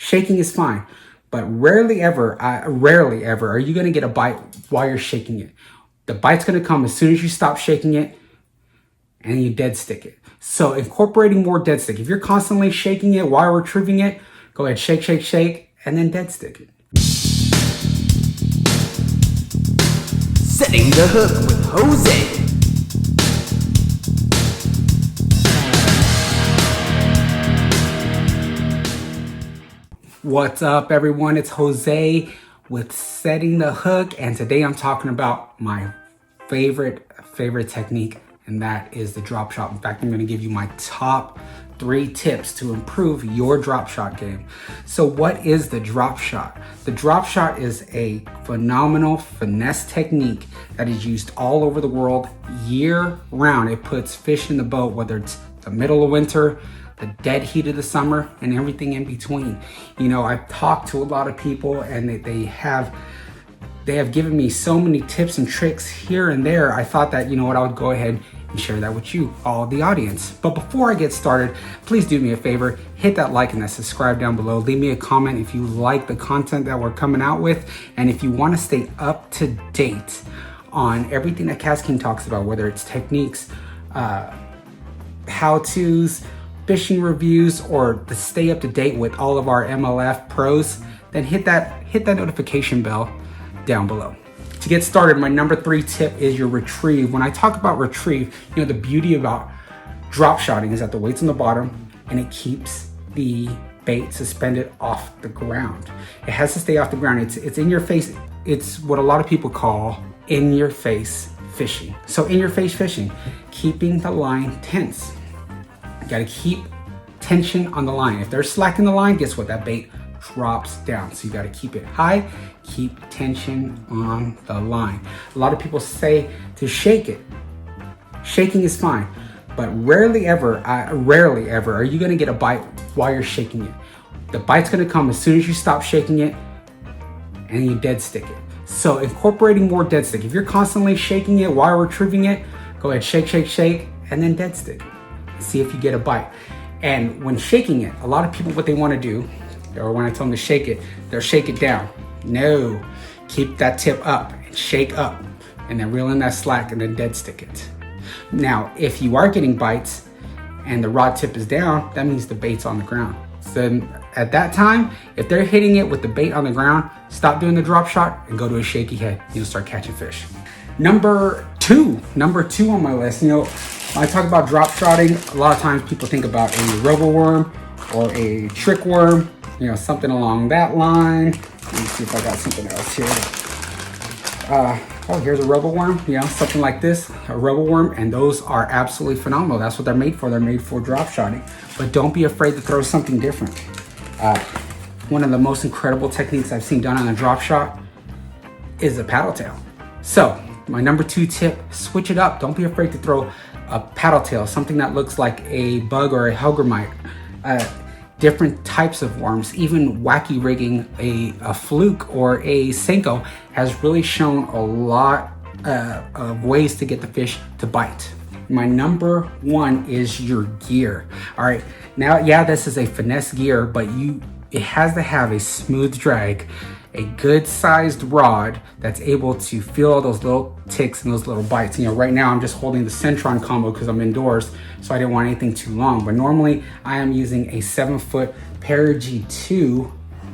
Shaking is fine, but rarely ever are you gonna get a bite while you're shaking it. The bite's gonna come as soon as you stop shaking it and you dead stick it. So incorporating more dead stick. If you're constantly shaking it while retrieving it, go ahead, shake, shake, shake, and then dead stick it. Setting the hook with Jose. What's up, everyone? It's Jose with Setting the Hook, and today I'm talking about my favorite technique, and that is the drop shot. In fact, I'm going to give you my top 3 tips to improve your drop shot game. So what is the drop shot? The drop shot is a phenomenal finesse technique that is used all over the world year round. It puts fish in the boat, whether it's the middle of winter, the dead heat of the summer, and everything in between. You know, I've talked to a lot of people, and they have given me so many tips and tricks here and there. I thought that, you know what, I would go ahead and share that with you, all the audience. But before I get started, please do me a favor, hit that like and that subscribe down below. Leave me a comment if you like the content that we're coming out with, and if you want to stay up to date on everything that KastKing talks about, whether it's techniques, how-tos, fishing reviews, or to stay up to date with all of our MLF pros, then hit that notification bell down below. To get started, my number 3 tip is your retrieve. When I talk about retrieve, you know, the beauty about drop shotting is that the weight's on the bottom and it keeps the bait suspended off the ground. It has to stay off the ground. It's in your face. It's what a lot of people call in your face fishing. So in your face fishing, keeping the line tense. You gotta keep tension on the line. If there's slack in the line, guess what? That bait drops down. So you gotta keep it high, keep tension on the line. A lot of people say to shake it. Shaking is fine, but rarely ever are you gonna get a bite while you're shaking it. The bite's gonna come as soon as you stop shaking it and you dead stick it. So incorporating more dead stick. If you're constantly shaking it while retrieving it, go ahead, shake, shake, shake, and then dead stick it. See if you get a bite. And when shaking it, a lot of people, what they want to do, or when I tell them to shake it, they'll shake it down. No, keep that tip up and shake up, and then reel in that slack and then dead stick it. Now, if you are getting bites and the rod tip is down, that means the bait's on the ground. So at that time, if they're hitting it with the bait on the ground, stop doing the drop shot and go to a shaky head. You'll start catching fish. Number two on my list, you know, when I talk about drop shotting, a lot of times people think about a rubber worm or a trick worm, you know, something along that line. Let me see if I got something else here. Oh, here's a rubber worm, you know, something like this, a rubber worm, and those are absolutely phenomenal. That's what they're made for. They're made for drop shotting, but don't be afraid to throw something different. One of the most incredible techniques I've seen done on a drop shot is a paddle tail. So my number 2 tip, switch it up. Don't be afraid to throw a paddle tail, something that looks like a bug or a hellgrammite. Different types of worms, even wacky rigging a fluke or a Senko has really shown a lot of ways to get the fish to bite. My number 1 is your gear. All right, now, yeah, this is a finesse gear, but it has to have a smooth drag, a good sized rod that's able to feel all those little ticks and those little bites. You know, right now I'm just holding the Centron combo because I'm indoors, so I didn't want anything too long. But normally I am using a 7-foot Para G2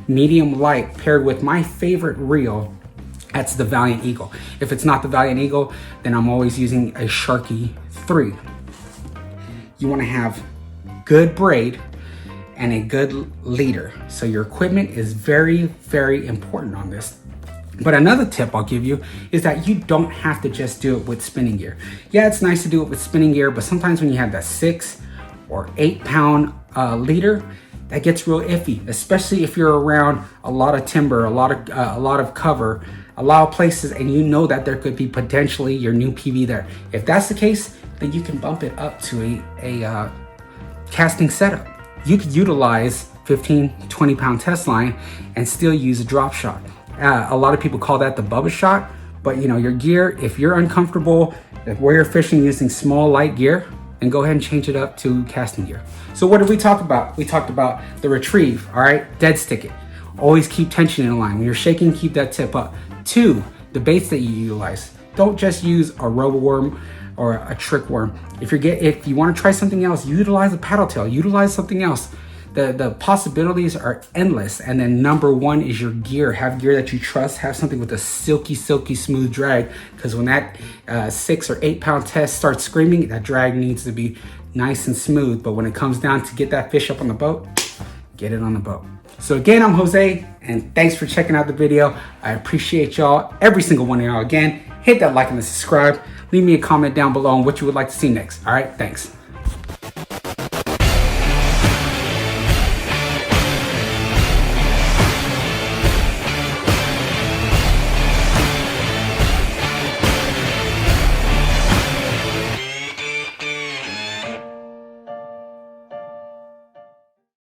medium light paired with my favorite reel. That's the Valiant Eagle. If it's not the Valiant Eagle, then I'm always using a Sharky 3. You want to have good braid and a good leader. So your equipment is very, very important on this. But another tip I'll give you is that you don't have to just do it with spinning gear. Yeah, it's nice to do it with spinning gear, but sometimes when you have that 6 or 8 pound leader, that gets real iffy, especially if you're around a lot of timber, a lot of cover, a lot of places, and you know that there could be potentially your new PB there. If that's the case, then you can bump it up to a casting setup. You could utilize 15, 20 pound test line and still use a drop shot. A lot of people call that the Bubba shot, but you know, your gear, if you're uncomfortable where you're fishing using small light gear, then go ahead and change it up to casting gear. So what did we talk about? We talked about the retrieve, all right? Dead stick it. Always keep tension in line. When you're shaking, keep that tip up. 2, the baits that you utilize. Don't just use a robo worm or a trick worm. If you want to try something else, utilize a paddle tail, utilize something else. The possibilities are endless. And then number 1 is your gear. Have gear that you trust. Have something with a silky smooth drag, because when that 6 or 8 pound test starts screaming, that drag needs to be nice and smooth. But when it comes down to get that fish up on the boat, get it on the boat. So again, I'm Jose, and thanks for checking out the video. I appreciate y'all, every single one of y'all. Again, hit that like and the subscribe. Leave me a comment down below on what you would like to see next. All right, thanks.